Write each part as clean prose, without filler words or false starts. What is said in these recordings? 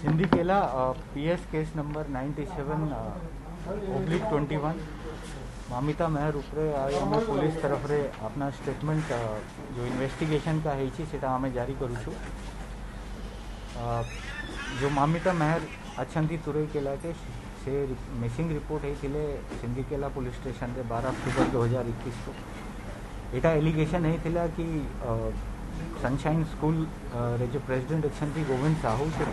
सिंधिकेला PS case number 97/21 Mamita मेहर उपरे आम police तरफ रे अपना स्टेटमेंट जो इन्वेस्टिगेशन का है आम जारी करूँ जो मामिता मेहर अच्छा तुरईकेला के से मिसिंग रिपोर्ट होते सिंधिकेला पुलिस स्टेशन रे 12 अक्टूबर 2021 को एटा एलिगेशन होता कि सनशाइन स्कूल रे जो प्रेसिडेंट अच्छा गोविंद साहू से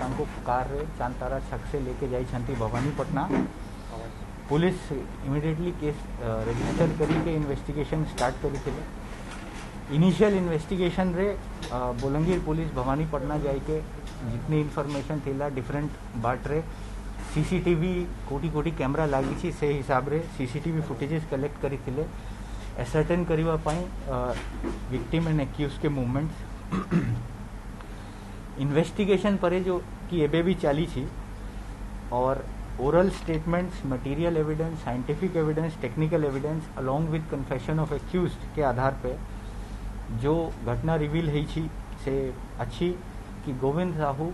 कार रे चांतारा छक से लेके जाती Bhawanipatna. Police immediately case register करी के इन्वेस्टिगेशन स्टार्ट करी थे। इनिशियल इन्वेस्टिगेशन रे बोलंगीर पुलिस भवानीपटना जाके जितनी इन्फॉर्मेशन थिला डिफरेंट बाट रे सीसीटीवी कोटी कोटी कैमरा लगी से हिसाब रे सीसीटीवी फुटेजेस कलेक्ट करी थिले एसर्टेन करवा पाई विक्टिम एंड एक्यूज के मूवमेंट्स। इन्वेस्टिगेशन पर जो कि एबे भी चली थी और oral statements, material evidence, scientific evidence, technical evidence along with confession of accused के आधार पे जो घटना रिवील हुई थी से अच्छी कि Govind Sahu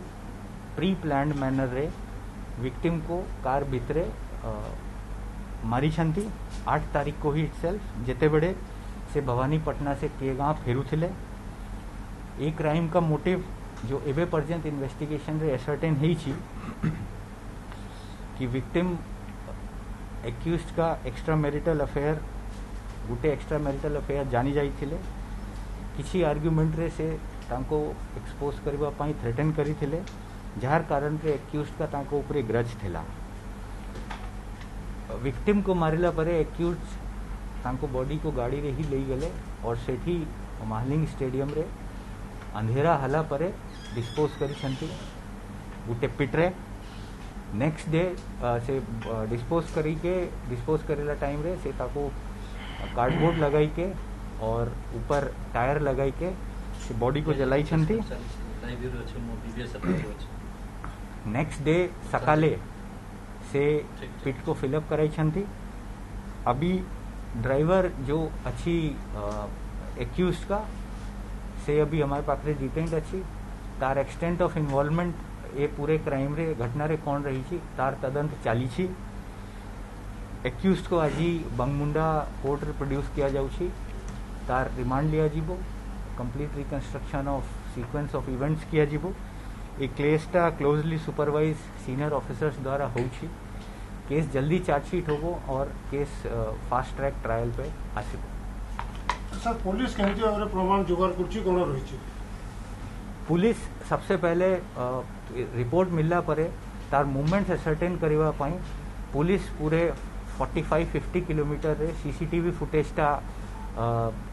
pre planned manner रे विक्टिम को कार भितरे मारी छंती 8 तारीख को ही इटसेल्फ जेते बड़े से भवानीपटना से केगांव फेरुथिले। एक क्राइम का मोटिव जो एबे पर्यंत इन्वेस्टिगेशन रे एसर्टेन ही छी कि विक्टिम एक्यूज्ड का एक्स्ट्रा मैरिटल अफेयर गुटे एक्स्ट्रा मैरिटल अफेयर जानी जाइथिले किसी आर्ग्यूमेंट रे से तांको एक्सपोज करबा पाई थ्रेटन करी थिले जार कारण रे एक्यूज्ड का तांको ऊपर ग्रज थिला। विक्टिम को मारिला परे एक्यूज तांको बॉडी को गाड़ी रे ही ले गले और सेठी महालिंग स्टेडियम रे अंधेरा हला परे डिस्पोज करी छंती गुटे पिटरे। नेक्स्ट डे से डिस्पोज करेला टाइम रे से ताको कार्डबोर्ड लगाई के और ऊपर टायर लगाई के से बॉडी को जलाई छंती। नेक्स्ट डे सकाले से पिट को फिलअप कराई छंती। अभी ड्राइवर जो अच्छी एक्यूज का से अभी हमारे पास डिटेंड अच्छी तार एक्सटेंट ऑफ इन्वॉल्वमेंट ये पूरे क्राइम रे घटना रे कौन रही थी तार तदंत चाली छी। एक्यूज को आज बंगमुंडा कोर्ट रे प्रोड्यूस किया जाउछि तार रिमांड लिया जीवो complete reconstruction of sequence of events किया जीवो। एक केसटा क्लोजली सुपरवाइज सीनियर ऑफिसर्स द्वारा होउछि। केस जल्दी चार्जशीट होगो और केस फास्ट ट्रैक ट्रायल पे आसिबो। सर पुलिस केमती भाबरे प्रमाण जोगाड़ करछि कोन रहिछि? पुलिस सबसे पहले रिपोर्ट मिलला परे तार मूवमेंट्स असर्टेन करवा पाई पुलिस पूरे 45-50 किलोमीटर रे सीसीटीवी फुटेजटा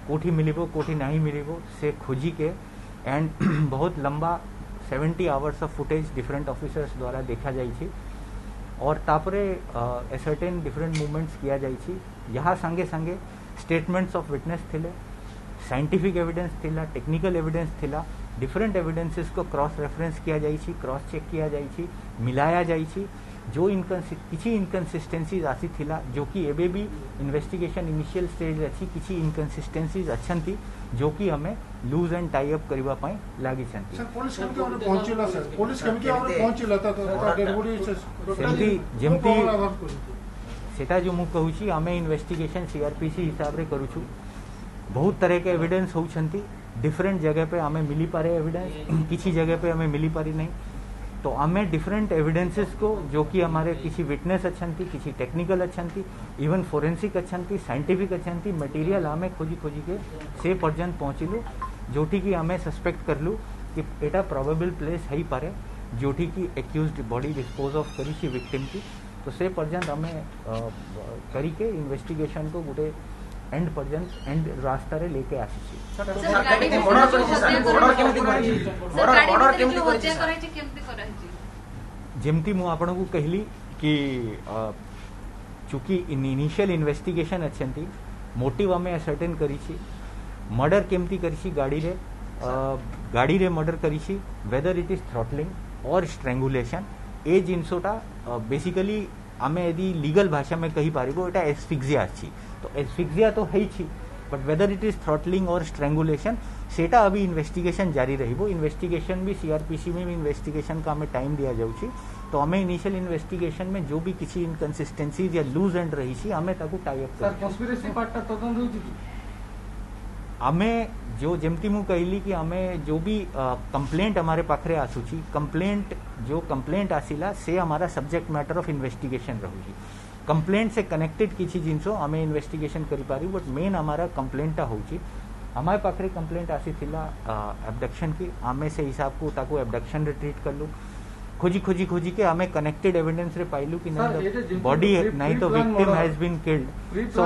कोठी मिलिबो कोठी नहीं मिलिबो से खोजी के एंड बहुत लंबा 70 hours of footage different officers द्वारा देखा जाइछि और तापरे एसर्टेन डिफरेंट मूवमेंट्स किया जाइछि। यहाँ संगे संगे स्टेटमेंट्स ऑफ विटनेस थिले, साइंटिफिक एविडेंस थिला, टेक्निकल एविडेंस थिला, डिफरेंट एविडेंसेस को क्रॉस रेफरेंस किया जाइछि, क्रॉस चेक किया जाइछि, मिलाया जाइछि। जो किसी इनकन्सिस्टेंसीज आसी थिला जो कि एबे भी इन्वेस्टिगेशन इनिशियल स्टेज अच्छी किसी इनकन्सिस्टेंसीज अच्छी जो कि हमें लूज एंड टाई अप करबा पाई लागी छंती। सर पुलिस केमती हमरे पहुंचिला सर पुलिस केमती हमरे पहुंचिला त डेड बॉडी सेमती जेमती सेटा जो मु कहूची हमें इन्वेस्टिगेशन सीआरपीसी हिसाब रे करूछु। बहुत तरह के एविडेंस हो छंती डिफरेंट जगह पे हमें मिली पारे एविडेंस किसी जगह पे हमें मिली पारी नहीं तो हमें डिफरेंट एविडेंसेस को जो कि हमारे किसी विटनेस अच्छी किसी टेक्निकल अच्छी इवन फोरेंसिक अच्छी साइंटिफिक अच्छी मटेरियल हमें खोजी के से पर्यंत पहुँचलु जोठी की हमें सस्पेक्ट करलु कि एटा प्रोबेबल प्लेस है पारे जोठी की एक्यूज्ड बॉडी डिस्पोज ऑफ करी थी विक्टिम की तो से पर्यंत हमें करी के इन्वेस्टिगेशन को गोटे एंड पर्यंत एंड रास्ता रे लेके आसी छी। जेमती मु आपन को कहली कि चूंकि इनिशियल इन्वेस्टिगेशन अच्छी मोटिव हमें असर्टेन करी छी मर्डर केमती करी छी गाड़ी रे मर्डर करी छी वेदर इट इज थ्रॉटलिंग और स्ट्रेंगुलेशन ए जिनसोटा बेसिकली आमे यदि लीगल भाषा में कही पारिबो एटा एस्फिक्सिया अछि तो एस्फिक्सिया तो है छी but whether it is throttling और स्ट्रेंगुलेशन सेटा अभी इन्वेस्टिगेशन जारी रहिबो इन्वेस्टिगेशन भी सीआरपीसी में भी इन्वेस्टिगेशन का हमें टाइम दिया जाउची तो हमें इनिशियल इन्वेस्टिगेशन में जो भी किसी इनकन्सिस्टेंसीज या लूज एंड रही सी हमें ताकू टाई अप सर कन्स्पिरेसी पार्टटा तदन होची कि हमें जो जेमती मु कहली कि हमें जो भी कंप्लेंट हमारे पाखरे आसुची कंप्लेंट जो कंप्लेंट आसिला से हमारा सब्जेक्ट मैटर ऑफ इन्वेस्टिगेशन रहूची कंप्लेंट से कनेक्टेड किसी जिनसो हमें इन्वेस्टिगेशन करि पारी बट मेन हमारा कंप्लेंटा होची हमारे पाखरे कंप्लेंट आसी थिला एब्डक्शन की हमें से हिसाब को ताको एब्डक्शन रे ट्रीट करलु खोजी के हमें कनेक्टेड एविडेंस रे पाइलु कि नहीं बॉडी नहीं तो victim has been killed so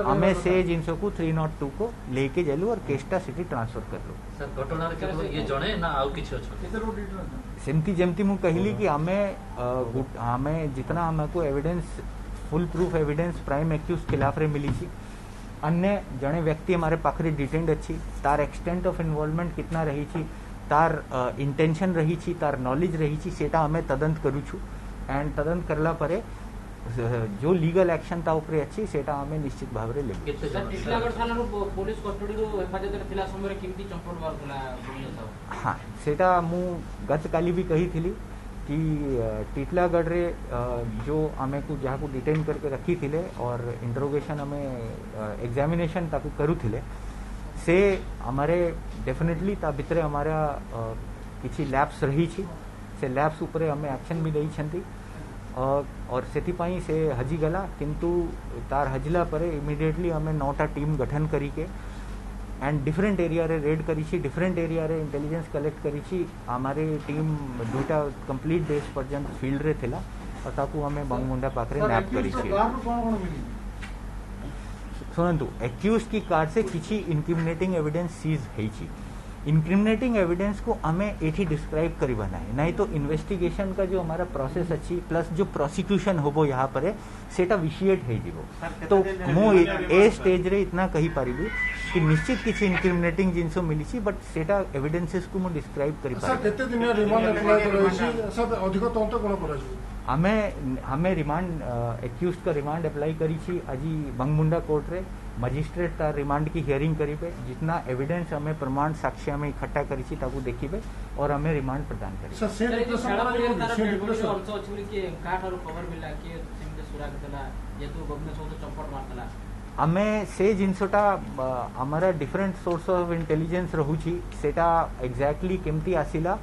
हमें से जिनसो को 302 को लेके जालु और केसटा सिटी ट्रांसफर करलु सर घटना रे केवल ये जणे ना आउ किछ अछि सेमती जेमती मु कहली कि हमें जितना हमको evidence full proof evidence prime accused खिलाफ रे मिली छी अन्य जड़े व्यक्ति हमारे पाखरे डिटेन्ड अच्छी तार एक्सटेंट ऑफ इन्वॉल्वमेंट कितना रही छी तार इंटेंशन रही छी तार नॉलेज रही छी सेटा हमें तदंत करू छु एंड तदंत करला परे जो लीगल एक्शन ता उपरे अच्छी सेटा हमें निश्चित भाव रे लेबे टिटलागढ़ थाना रो पुलिस कस्टडी रो हेफाजत रे थिला समय रे किमती चंपट मारतला गोविंद साहब हाँ सेटा मु गत काली भी कही थिली कि टिटलागढ़ रे जो हमें को जहाँ को डिटेन करके रखी थिले और इंटरोगेशन हमें एग्जामिनेशन ताकू करू थिले से हमारे डेफिनेटली ता भितरे हमारा किसी लैब्स रही छी से लैब्स उपरे हमें एक्शन भी देई छंती और सेथिपाई से हजी गला किंतु तार हजला परे इमीडिएटली हमें 9टा टीम गठन करी के एंड डिफरेंट एरिया रे रेड करी छी डिफरेंट एरिया रे इंटेलिजेंस कलेक्ट करी छी हमारी टीम 2टा कंप्लीट डेज पर्यंत फील्ड रे थिला और ताकू हमें बंगमुंडा पाखरे नैप करी छी सुनंतु एक्यूज की कार से किसी इनक्रिमिनेटिंग एविडेंस सीज है छी इनक्रिमिनेटिंग एविडेंस को हमें एठी डिस्क्राइब करी बनाए नहीं तो इन्वेस्टिगेशन का जो हमारा प्रोसेस अच्छी प्लस जो प्रोसिक्यूशन होबो यहाँ पर सेटा विशिएट है जीवो तो मु ए स्टेज रे इतना कही पारिबी कि निश्चित किसी इनक्रिमिनेटिंग जिनसो मिली छी बट सेटा एविडेंसेस को मु डिस्क्राइब करी पारिबी सर केते दिन रिमांड अप्लाई करै छी सब अधिक तंत्र कोन करै छी हमें रिमांड एक्यूज का रिमांड अप्लाई करी छी अजी बंगमुंडा कोर्ट रे मजिस्ट्रेट तार रिमांड की हियरिंग करी पे जितना एविडेंस हमें प्रमाण साक्ष्य हमें इकट्ठा करी छी ताकू देखी पे और हमें रिमांड प्रदान करी सर से हमें से जिनसोटा हमारा डिफरेंट सोर्स ऑफ इंटेलिजेंस रहूची सेटा एग्जैक्टली केमती आसिला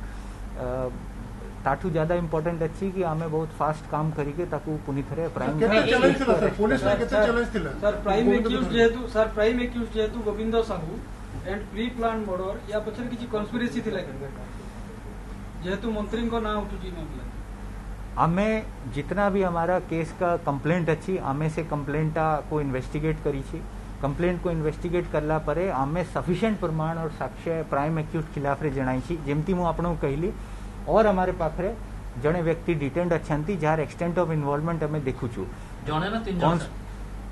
ताठू ज्यादा इंपोर्टेंट अच्छी कि हमें बहुत फास्ट काम करी के ताकू पुनी थरे प्राइम चैलेंज थिला सर पुलिस रे केते चैलेंज थिला सर प्राइम एक्यूज जेतु Govind Sahu and pre plan murder या पछर किछि कन्स्पिरेसी थिला जेतु मंत्री को नाम उठुची न हमें जितना भी हमारा केस का कंप्लेंट अच्छी हमें से कंप्लेंटा को इन्वेस्टिगेट करी छी कंप्लेंट को इन्वेस्टिगेट करला परे हमें सफिशिएंट प्रमाण और साक्ष्य प्राइम एक्यूज खिलाफ रे जणाई छी जेमती मु आपनो कहली और हमारे पाखरे जड़े व्यक्ति डिटेन्ड अच्छी जार एक्सटेंट ऑफ इन्वॉल्वमेंट हमें देखु छु जणे ना 3 जण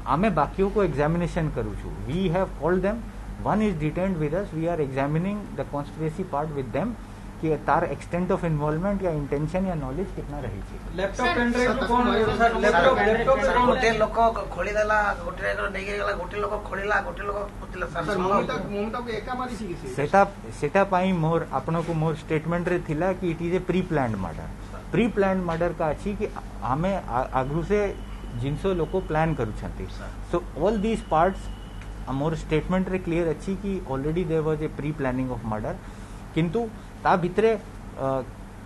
हमें बाकियों को एग्जामिनेशन करू छु we have called them one is detained with us we are examining the conspiracy part with them कि तार एक्सटेंट ऑफ इन्वॉल्वमेंट या इंटेंशन या नॉलेज कितना रही छी लैपटॉप पेन ड्राइव कोन सर लैपटॉप गोटे लोक खोली देला गोटे नै गेला गोटे लोक खोलिला गोटे लोक पुतला सर ममता को एका मारी छी सेटा पाई मोर आपन को मोर स्टेटमेंट रे थिला कि it is a pre planned murder का अछि कि हमें आगु से जिनसो लोको प्लान करू छंती so all these parts more statement रे क्लियर अछि कि already there was a pre planning of murder किंतु ता भितरे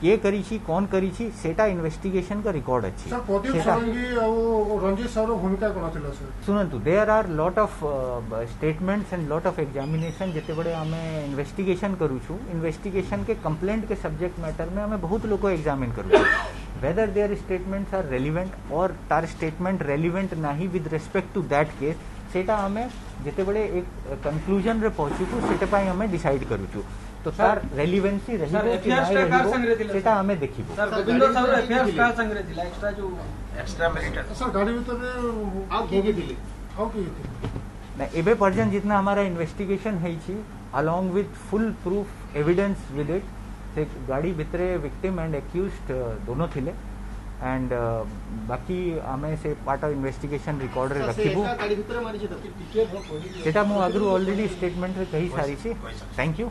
के करी छी कौन करी छी सेटा इन्वेस्टिगेशन का रिकॉर्ड अछि सर प्रदीप सोलंकी और रंजीत सर भूमिका कोन थिला सर सुनंतु there are lot of statements and lot of examination जेते बड़े हमें इन्वेस्टिगेशन करू छु इन्वेस्टिगेशन के कंप्लेंट के सब्जेक्ट मैटर में हमें बहुत लोग को एग्जामिन करू छु whether their statements are relevant और तार स्टेटमेंट रेलिवेंट नाही with respect to that case सेटा हमें जेते बड़े एक कंक्लूजन रे पहुंचू छु सेटे पाई हमें डिसाइड करू छु तो सर रेलिवेंसी रही सेटा हमें देखिबो सर गोविंद साहब एफआईआर का संग्रह दिला एक्स्ट्रा जो एक्स्ट्रा मेरिट सर गाड़ी भीतर आउ के दिले आउ के ना एबे पर्यंत जितना हमारा इन्वेस्टिगेशन है छी along with full proof evidence with it से गाड़ी भितरे विक्टिम एंड एक्यूज्ड दोनों थिले एंड बाकी आमे से पार्ट ऑफ इन्वेस्टिगेशन रिकॉर्ड रे रखिबु सेटा मु आगु ऑलरेडी स्टेटमेंट रे कही सारी छी। Thank you.